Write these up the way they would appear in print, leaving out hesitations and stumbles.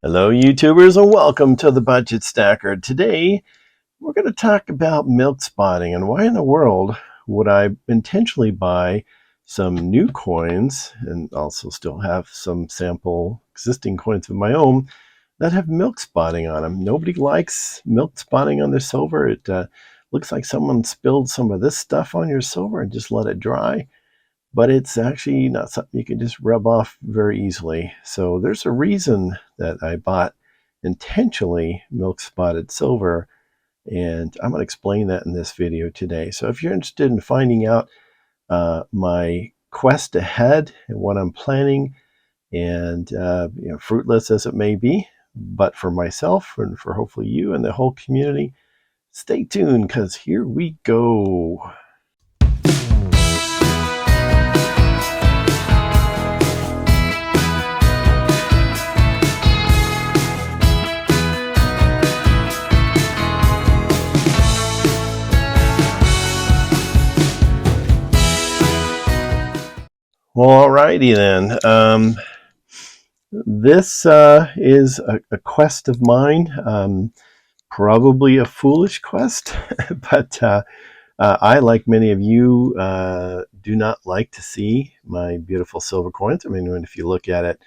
Hello YouTubers and welcome to the Budget Stacker. Today we're going to talk about milk spotting and why in the world would I intentionally buy some new coins and also still have some sample existing coins of my own that have milk spotting on them. Nobody likes milk spotting on their silver. It looks like someone spilled some of this stuff on your silver and just let it dry. But it's actually not something you can just rub off very easily. So there's a reason that I bought intentionally milk spotted silver, and I'm going to explain that in this video today. So if you're interested in finding out my quest ahead and what I'm planning, and fruitless as it may be, but for myself and for hopefully you and the whole community, stay tuned because here we go. Well, alrighty then. This is a quest of mine, probably a foolish quest, but I, like many of you, do not like to see my beautiful silver coins. I mean, if you look at it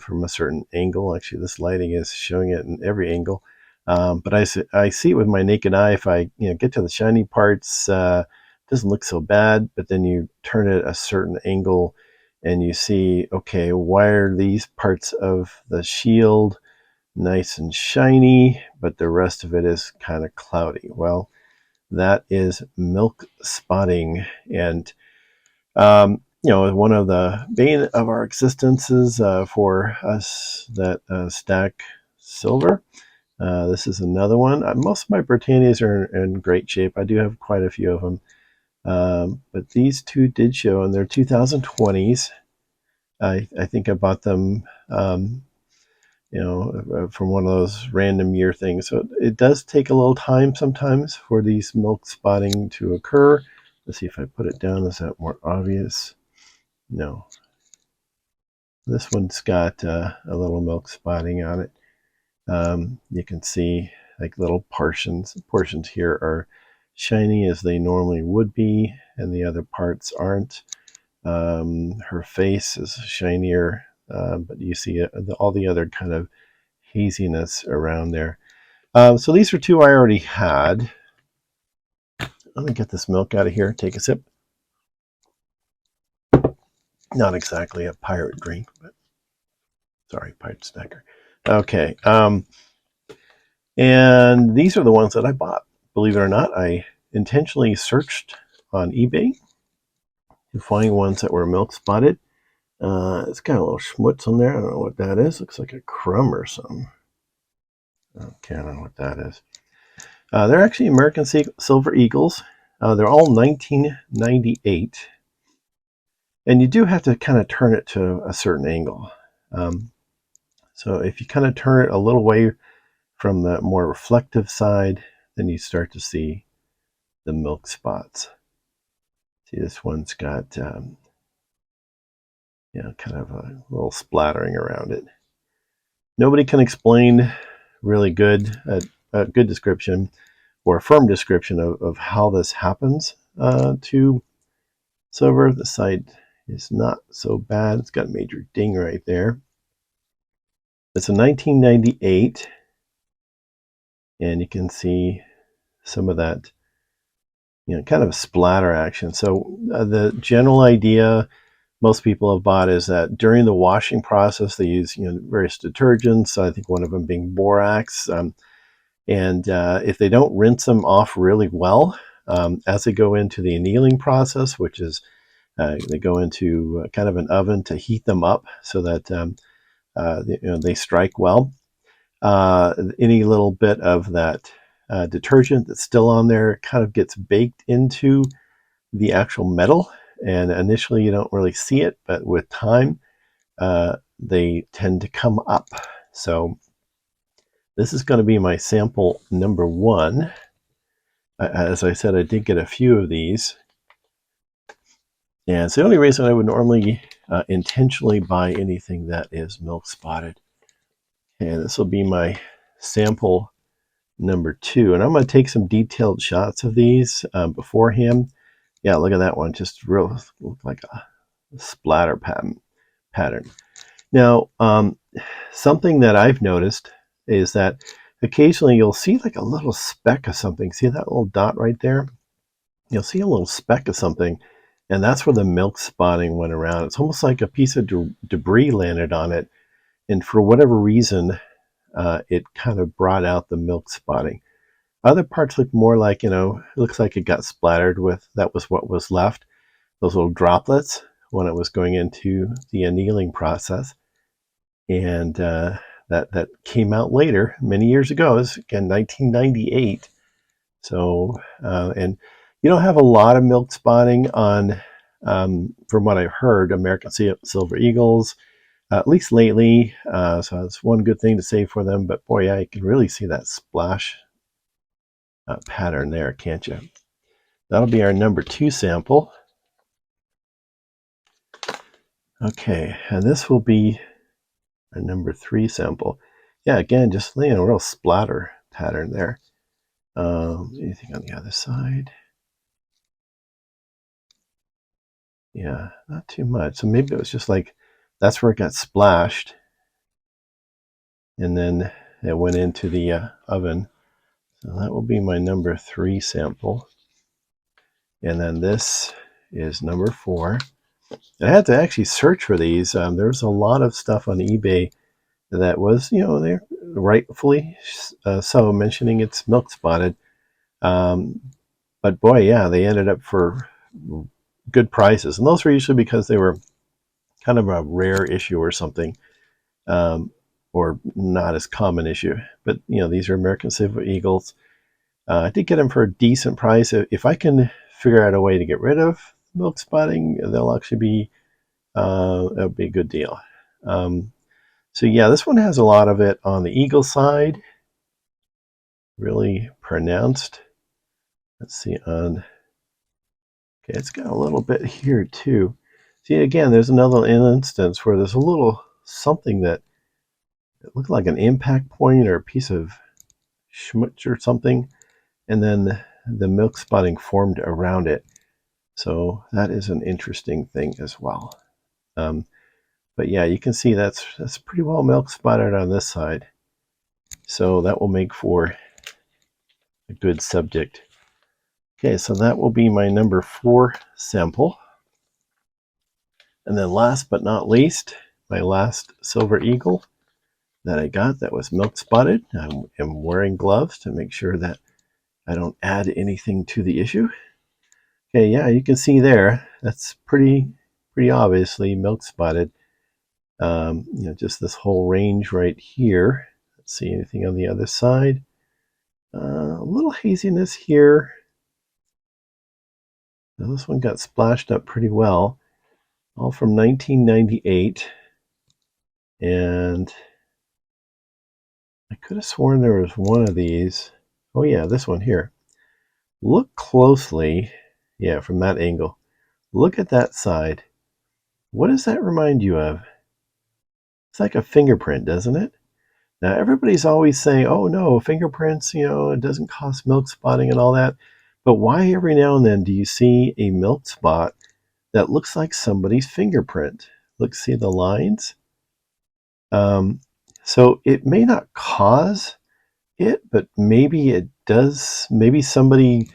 from a certain angle, actually this lighting is showing it in every angle, but I see it with my naked eye. If I get to the shiny parts, doesn't look so bad, but then you turn it a certain angle and you see, okay, why are these parts of the shield nice and shiny, but the rest of it is kind of cloudy? Well, that is milk spotting. And, one of the bane of our existences for us that stack silver. This is another one. Most of my Britannias are in great shape. I do have quite a few of them. But these two did show, and they're 2020s. I think I bought them, from one of those random year things. So it does take a little time sometimes for these milk spotting to occur. Let's see if I put it down. Is that more obvious? No. This one's got a little milk spotting on it. You can see like little portions. Portions here are shiny as they normally would be, and the other parts aren't. Her face is shinier, but you see all the other kind of haziness around there. So these are two I already had. Let me get this milk out of here. Take a sip. Not exactly a pirate drink, but sorry, pirate snacker. Okay. And these are the ones that I bought. Believe it or not, I intentionally searched on eBay to find ones that were milk spotted. It's got a little schmutz on there. I don't know what that is. Looks like a crumb or something. Okay, I don't know what that is. They're actually American Silver Eagles. They're all 1998. And you do have to kind of turn it to a certain angle. So if you kind of turn it a little way from the more reflective side, then you start to see the milk spots. See, this one's got kind of a little splattering around it. Nobody can explain really good a good description or a firm description of how this happens to silver. The side is not so bad. It's got a major ding right there. It's a 1998, and you can see some of that, kind of splatter action. So the general idea most people have bought is that during the washing process, they use various detergents. I think one of them being borax, and if they don't rinse them off really well as they go into the annealing process, which is they go into kind of an oven to heat them up so that they strike well. Any little bit of that detergent that's still on there kind of gets baked into the actual metal, and initially you don't really see it, but with time they tend to come up. So this is going to be my sample number one. As I said, I did get a few of these, and it's the only reason I would normally intentionally buy anything that is milk spotted. And this will be my sample number 2. And I'm going to take some detailed shots of these beforehand. Yeah, look at that one. Just real, look like a splatter pattern. Now, something that I've noticed is that occasionally you'll see like a little speck of something. See that little dot right there? You'll see a little speck of something, and that's where the milk spotting went around. It's almost like a piece of debris landed on it, and for whatever reason, it kind of brought out the milk spotting. Other parts look more like, it looks like it got splattered with, that was what was left, those little droplets when it was going into the annealing process. And that came out later, many years ago. It was, again, 1998. So, and you don't have a lot of milk spotting on, from what I've heard, American silver eagles, at least lately. So that's one good thing to say for them. But boy, yeah, you can really see that splash pattern there, can't you? That'll be our number 2 sample. Okay, and this will be our number 3 sample. Yeah, again, just a real splatter pattern there. Anything on the other side? Yeah, not too much. So maybe it was just like, that's where it got splashed, and then it went into the oven. So that will be my number 3 sample. And then this is number 4. I had to actually search for these. There was a lot of stuff on eBay that was, they're rightfully so mentioning it's milk spotted. But boy, yeah, they ended up for good prices. And those were usually because they were kind of a rare issue or something, or not as common issue. But, these are American Silver Eagles. I did get them for a decent price. If I can figure out a way to get rid of milk spotting, they'll actually be, it'll be a good deal. So yeah, this one has a lot of it on the eagle side, really pronounced. Let's see on, okay, it's got a little bit here too. See, again, there's another instance where there's a little something that it looked like an impact point or a piece of schmutz or something, and then the milk spotting formed around it. So that is an interesting thing as well. But yeah, you can see that's pretty well milk spotted on this side. So that will make for a good subject. Okay, so that will be my number 4 sample. And then last but not least, my last silver eagle that I got that was milk spotted. I am wearing gloves to make sure that I don't add anything to the issue. Okay, yeah, you can see there, that's pretty obviously milk spotted. Just this whole range right here. Let's see anything on the other side. A little haziness here. Now this one got splashed up pretty well. All from 1998. And I could have sworn there was one of these. Oh yeah, this one here. Look closely. Yeah, from that angle. Look at that side. What does that remind you of? It's like a fingerprint, doesn't it? Now, everybody's always saying, oh no, fingerprints, it doesn't cause milk spotting and all that. But why every now and then do you see a milk spot that looks like somebody's fingerprint? Look, see the lines? So it may not cause it, but maybe it does. Maybe somebody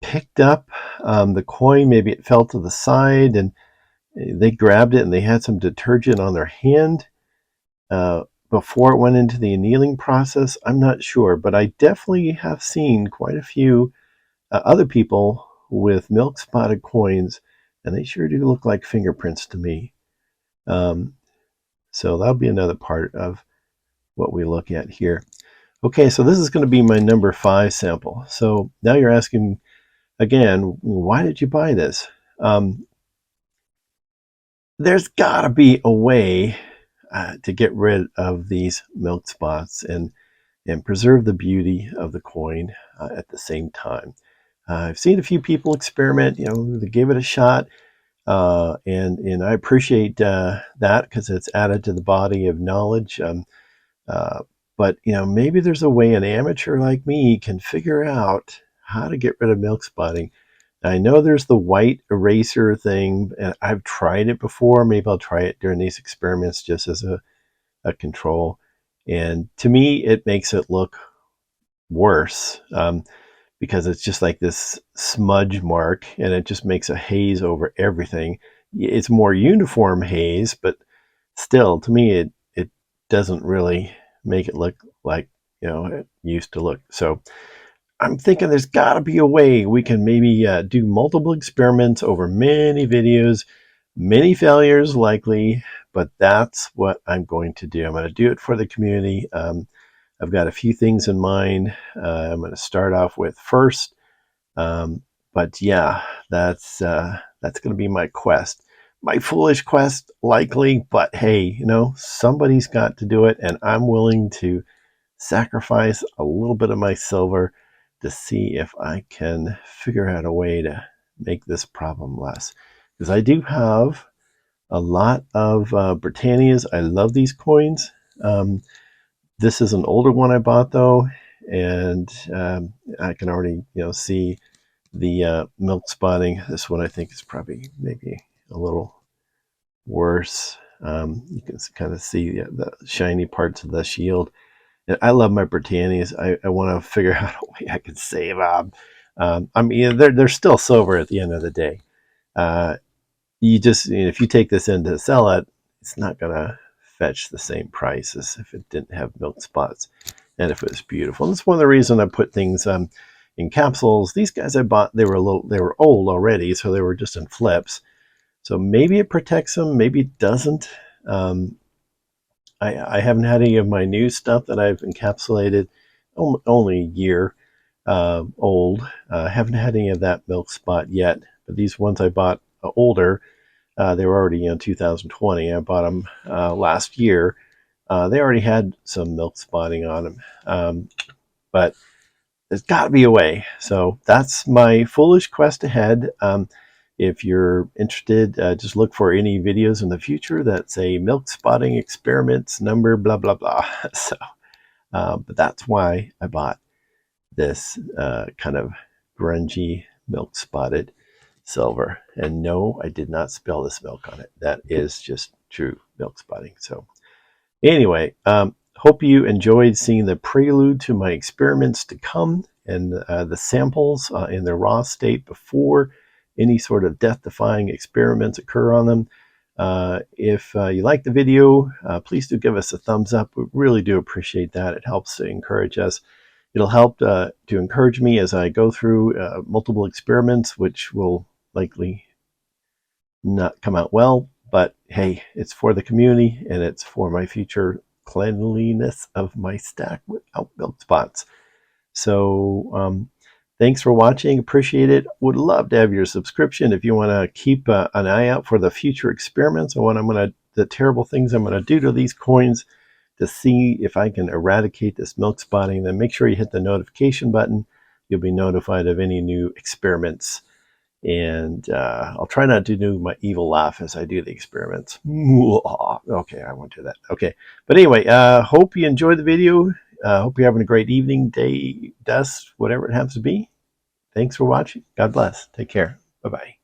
picked up the coin, maybe it fell to the side and they grabbed it and they had some detergent on their hand before it went into the annealing process. I'm not sure, but I definitely have seen quite a few other people with milk spotted coins, and they sure do look like fingerprints to me. So that'll be another part of what we look at here. Okay, so this is going to be my number 5 sample. So now you're asking again, why did you buy this? There's got to be a way to get rid of these milk spots and preserve the beauty of the coin at the same time. I've seen a few people experiment, they gave it a shot, and I appreciate that because it's added to the body of knowledge. But maybe there's a way an amateur like me can figure out how to get rid of milk spotting. I know there's the white eraser thing, and I've tried it before. Maybe I'll try it during these experiments just as a control. And to me, it makes it look worse, because it's just like this smudge mark, and it just makes a haze over everything. It's more uniform haze, but still, to me, it doesn't really make it look like it used to look. So I'm thinking there's got to be a way we can maybe do multiple experiments over many videos, many failures likely, but that's what I'm going to do. I'm going to do it for the community. I've got a few things in mind. I'm going to start off with first, but yeah, that's going to be my quest. My foolish quest, likely, but hey, somebody's got to do it, and I'm willing to sacrifice a little bit of my silver to see if I can figure out a way to make this problem less. Because I do have a lot of Britannias. I love these coins. This is an older one I bought though, and I can already see the milk spotting. This one I think is probably maybe a little worse. You can kind of see the shiny parts of the shield. And I love my Britannias. I want to figure out a way I can save them. I mean, they're still silver at the end of the day. You just if you take this in to sell it, it's not gonna fetch the same price as if it didn't have milk spots and if it was beautiful. And that's one of the reasons I put things in capsules. These guys I bought, they were old already, so they were just in flips. So maybe it protects them, maybe it doesn't. I haven't had any of my new stuff that I've encapsulated, only a year old. Haven't had any of that milk spot yet, but these ones I bought older, they were already in 2020. I bought them last year. They already had some milk spotting on them, but there's got to be a way. So that's my foolish quest ahead. If you're interested, just look for any videos in the future that say milk spotting experiments number blah blah blah. So, but that's why I bought this kind of grungy milk spotted silver. And no, I did not spill this milk on it. That is just true milk spotting. So anyway, hope you enjoyed seeing the prelude to my experiments to come and the samples in their raw state before any sort of death-defying experiments occur on them. If you like the video, please do give us a thumbs up. We really do appreciate that. It helps to encourage us. It'll help to encourage me as I go through multiple experiments, which will likely not come out well. But hey, it's for the community and it's for my future cleanliness of my stack without milk spots. So thanks for watching. Appreciate it. Would love to have your subscription if you want to keep an eye out for the future experiments and the terrible things I'm going to do to these coins to see if I can eradicate this milk spotting. Then make sure you hit the notification button. You'll be notified of any new experiments. And I'll try not to do my evil laugh as I do the experiments. Okay, I won't do that. Okay, but anyway, hope you enjoyed the video. Hope you're having a great evening, day, dusk, whatever it happens to be. Thanks for watching. God bless. Take care. Bye-bye.